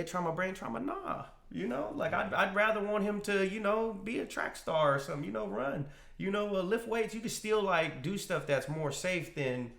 head trauma, brain trauma. Nah, like I'd rather want him to, be a track star or something, run, lift weights. You can still like do stuff that's more safe than,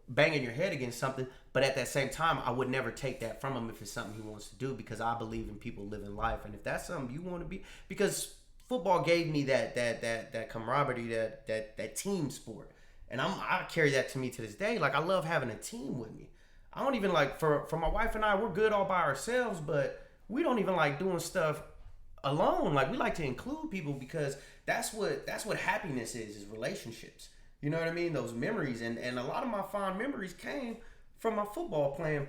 banging your head against something. But at that same time, I would never take that from him if it's something he wants to do, because I believe in people living life. And if that's something you want to be, because football gave me that camaraderie, that team sport. And I carry that to me to this day. Like, I love having a team with me. I don't even like, for my wife and I, we're good all by ourselves, but we don't even like doing stuff alone. Like, we like to include people, because that's what happiness is relationships. You know what I mean? Those memories. And a lot of my fond memories came from my football playing,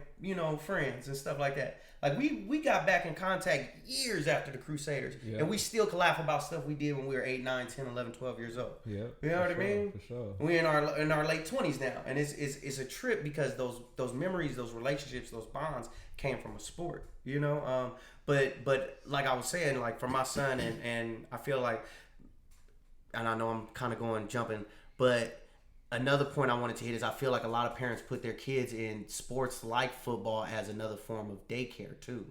friends and stuff like that. Like, we got back in contact years after the Crusaders, and we still can laugh about stuff we did when we were 8, 9, 10, 11, 12 years old. Yeah, you know what I mean? For sure. We're in our late 20s now, and it's a trip, because those memories, those relationships, those bonds came from a sport. But like I was saying, like, for my son, and I feel like, and I know I'm kind of jumping, but another point I wanted to hit is I feel like a lot of parents put their kids in sports like football as another form of daycare too.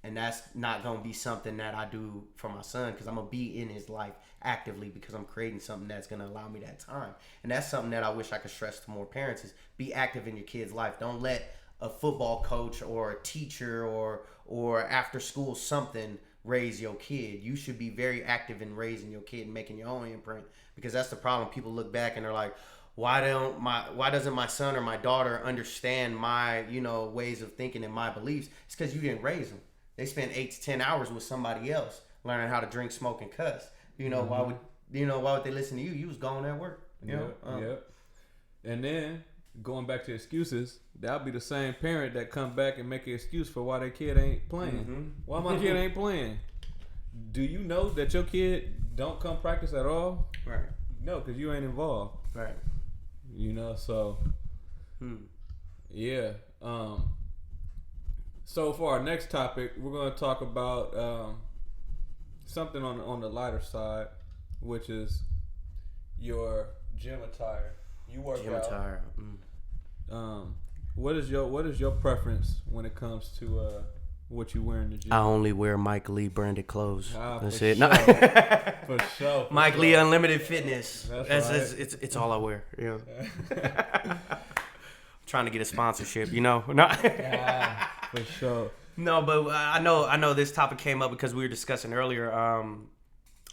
And that's not going to be something that I do for my son, because I'm going to be in his life actively, because I'm creating something that's going to allow me that time. And that's something that I wish I could stress to more parents, is be active in your kid's life. Don't let a football coach or a teacher or after school something raise your kid. You should be very active in raising your kid and making your own imprint, because that's the problem. People look back and they're like, why doesn't my son or my daughter understand my, ways of thinking and my beliefs? It's because you didn't raise them. They spent 8 to 10 hours with somebody else learning how to drink, smoke, and cuss. Why would they listen to you? You was gone at work. Yep. And then going back to excuses, that'll be the same parent that come back and make an excuse for why their kid ain't playing. Mm-hmm. Why my kid ain't playing? Do you know that your kid don't come practice at all? Right. No, because you ain't involved. Right. So, yeah. So for our next topic, we're going to talk about something on the lighter side, which is your gym attire. You work gym out. Attire. What is your preference when it comes to what you wear in the gym? I only wear Mike Lee branded clothes. That's it. Sure. No. For sure. Mike Lee Unlimited Fitness. That's right. It's all I wear. Trying to get a sponsorship, No. For sure. No, but I know this topic came up because we were discussing earlier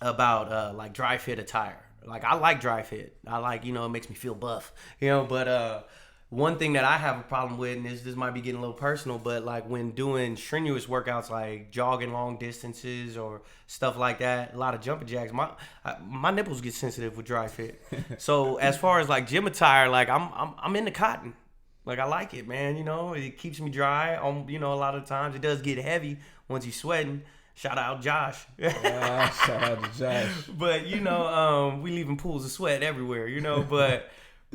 about like dry fit attire. Like, I like dry fit. I like, it makes me feel buff. But one thing that I have a problem with, and this might be getting a little personal, but like when doing strenuous workouts like jogging long distances or stuff like that, a lot of jumping jacks, my nipples get sensitive with dry fit. So as far as like gym attire, like I'm into cotton. Like, I like it, man. It keeps me dry. A lot of times it does get heavy once you're sweating. Shout out Josh. Shout out to Josh. But we leaving pools of sweat everywhere.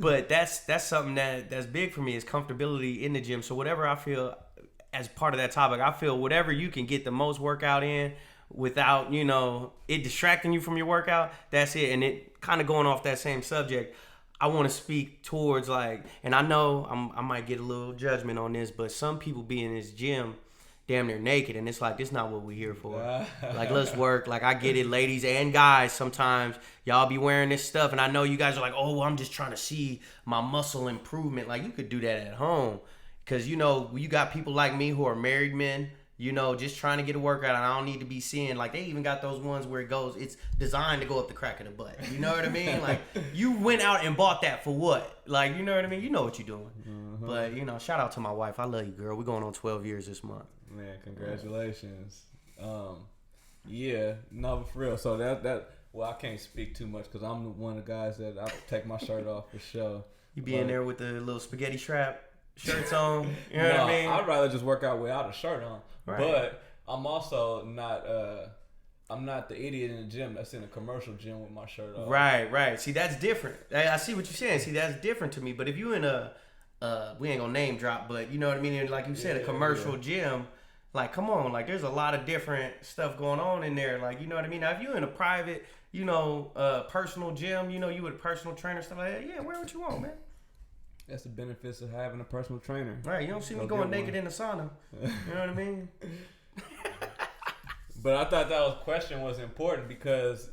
But that's something that's big for me, is comfortability in the gym. So whatever I feel as part of that topic, I feel whatever you can get the most workout in without it distracting you from your workout. That's it. And it kind of going off that same subject, I want to speak towards like, and I know I might get a little judgment on this, but some people be in this gym damn near naked, and it's like, it's not what we're here for. Like, let's work. Like, I get it, ladies and guys, sometimes y'all be wearing this stuff, and I know you guys are like, oh, well, I'm just trying to see my muscle improvement. Like, you could do that at home, because you got people like me who are married men, just trying to get a workout, and I don't need to be seeing, like, they even got those ones where it's designed to go up the crack of the butt. You know what I mean? Like, you went out and bought that for what? Like, you know what I mean? You know what you're doing. Mm-hmm. But, shout out to my wife. I love you, girl. We're going on 12 years this month. Man, congratulations. Yeah, no, for real. So that well, I can't speak too much because I'm one of the guys that I take my shirt off for sure. You be in there with the little spaghetti strap shirts on. You know what I mean? I'd rather just work out without a shirt on. Right. But I'm also not. I'm not the idiot in the gym that's in a commercial gym with my shirt off. Right. See, that's different. I see what you're saying. See, that's different to me. But if you in a we ain't gonna name drop, but you know what I mean? Like you said, a commercial gym. Like, come on, like there's a lot of different stuff going on in there. Like, you know what I mean? Now, if you're in a private, personal gym, you with a personal trainer, stuff like that, yeah, wear what you want, man. That's the benefits of having a personal trainer. Right, you don't see me going naked in the sauna. You know what I mean? But I thought that question was important because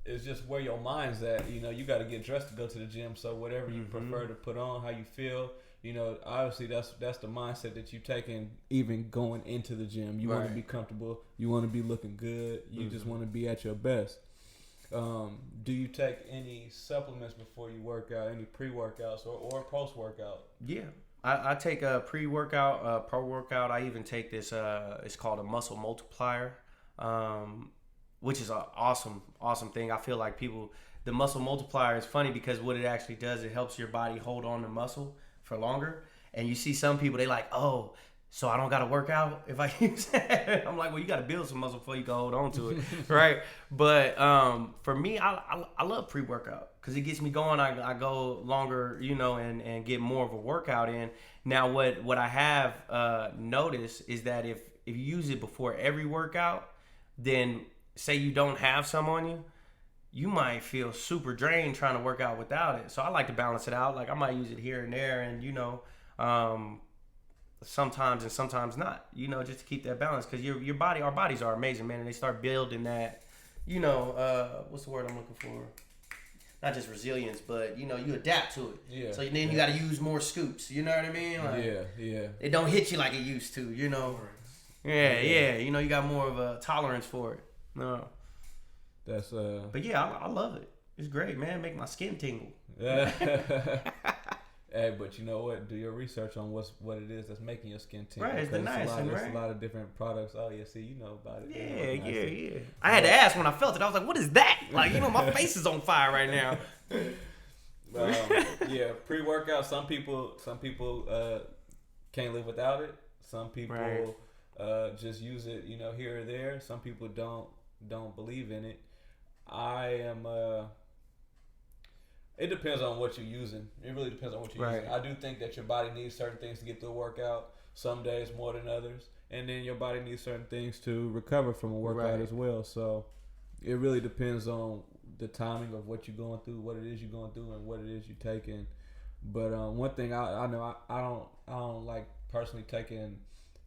it's just where your mind's at. You know, you got to get dressed to go to the gym. So whatever you prefer to put on, how you feel, you know, obviously that's the mindset that you taking even going into the gym. You want to be comfortable. You want to be looking good. You just want to be at your best. Do you take any supplements before you work out? Any pre-workouts or post-workout? Yeah. I take a pre-workout, pro-workout. I even take this, it's called a muscle multiplier, which is an awesome thing. I feel like the muscle multiplier is funny because what it actually does, it helps your body hold on to muscle for longer. And you see some people, they like, oh, so I don't got to work out if I use it. I'm like, well, you got to build some muscle before you can hold on to it, right? But for me, I love pre-workout because it gets me going. I go longer, you know, and get more of a workout in. Now, what I have noticed is that if you use it before every workout, then say you don't have some on you, you might feel super drained trying to work out without it. So I like to balance it out. Like I might use it here and there, and you know. Sometimes and sometimes not, you know, just to keep that balance because our bodies are amazing, man, and they start building that, you know, what's the word I'm looking for? Not just resilience, but you know, you adapt to it. Yeah. So then you got to use more scoops. You know what I mean? Like, yeah. It don't hit you like it used to. You know. Yeah. You know, you got more of a tolerance for it. No. That's But yeah, I love it. It's great, man. Make my skin tingle. Hey, but you know what? Do your research on what it is that's making your skin tingle. Right, it's the niacin, right? There's a lot of different products. Oh, yeah, see, you know about it. Yeah. I had to ask when I felt it. I was like, what is that? Like, you know, my face is on fire right now. Yeah, pre-workout, some people can't live without it. Some people just use it, you know, here or there. Some people don't believe in it. I am... It depends on what you're using. It really depends on what you're using. I do think that your body needs certain things to get through a workout. Some days more than others. And then your body needs certain things to recover from a workout as well. So it really depends on the timing of what you're going through, what it is you're going through, and what it is you're taking. But one thing I know I don't like personally taking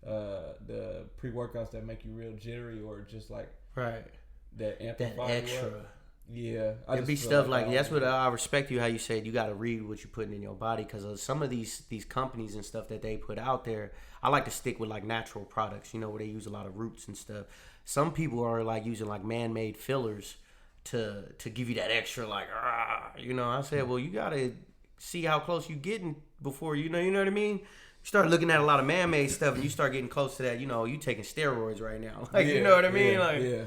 the pre-workouts that make you real jittery or just like that amplify that extra. Yeah, it'd be stuff like that's what I respect you how you said you got to read what you're putting in your body because of some of these companies and stuff that they put out there. I like to stick with like natural products, you know, where they use a lot of roots and stuff. Some people are like using like man-made fillers to give you that extra like you know. I said, well, you got to see how close you getting before you know what I mean. You start looking at a lot of man-made stuff and you start getting close to that. You know, you taking steroids right now, like you know what I mean, like yeah.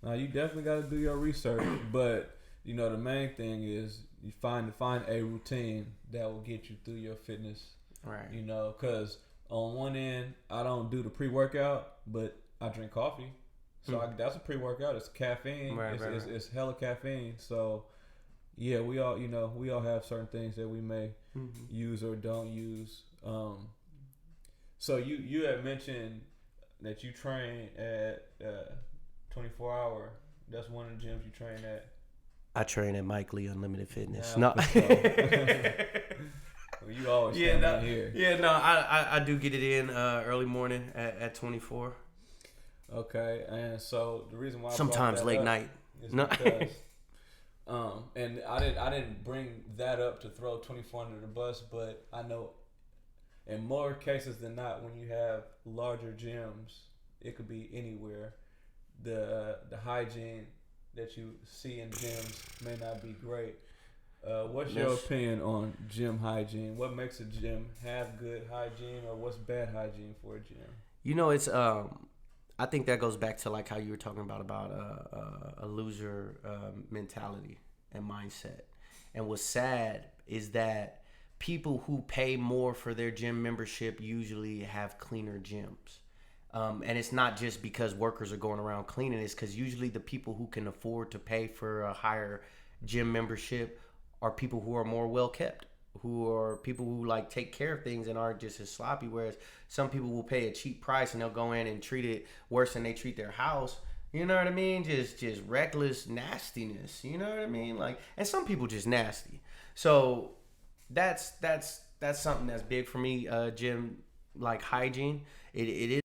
Now you definitely got to do your research, but you know the main thing is you find a routine that will get you through your fitness. Right. You know, because on one end I don't do the pre-workout, but I drink coffee, so that's a pre-workout. It's caffeine. It's hella caffeine. So yeah, we all have certain things that we may use or don't use. So you had mentioned that you train at 24 Hour. That's one of the gyms you train at. I train at Mike Lee Unlimited Fitness. Well, you always stand here. Yeah, no, I do get it in early morning at 24. Okay, and so the reason why sometimes late night is because and I didn't bring that up to throw 24 under the bus, but I know in more cases than not when you have larger gyms, it could be anywhere. The hygiene that you see in gyms may not be great. What's your opinion on gym hygiene? What makes a gym have good hygiene, or what's bad hygiene for a gym? You know, it's I think that goes back to like how you were talking about a loser mentality and mindset. And what's sad is that people who pay more for their gym membership usually have cleaner gyms. And it's not just because workers are going around cleaning. It's because usually the people who can afford to pay for a higher gym membership are people who are more well kept, who are people who like take care of things and aren't just as sloppy. Whereas some people will pay a cheap price and they'll go in and treat it worse than they treat their house. You know what I mean? Just reckless nastiness. You know what I mean? Like, and some people just nasty. So that's something that's big for me. Gym like hygiene. It is.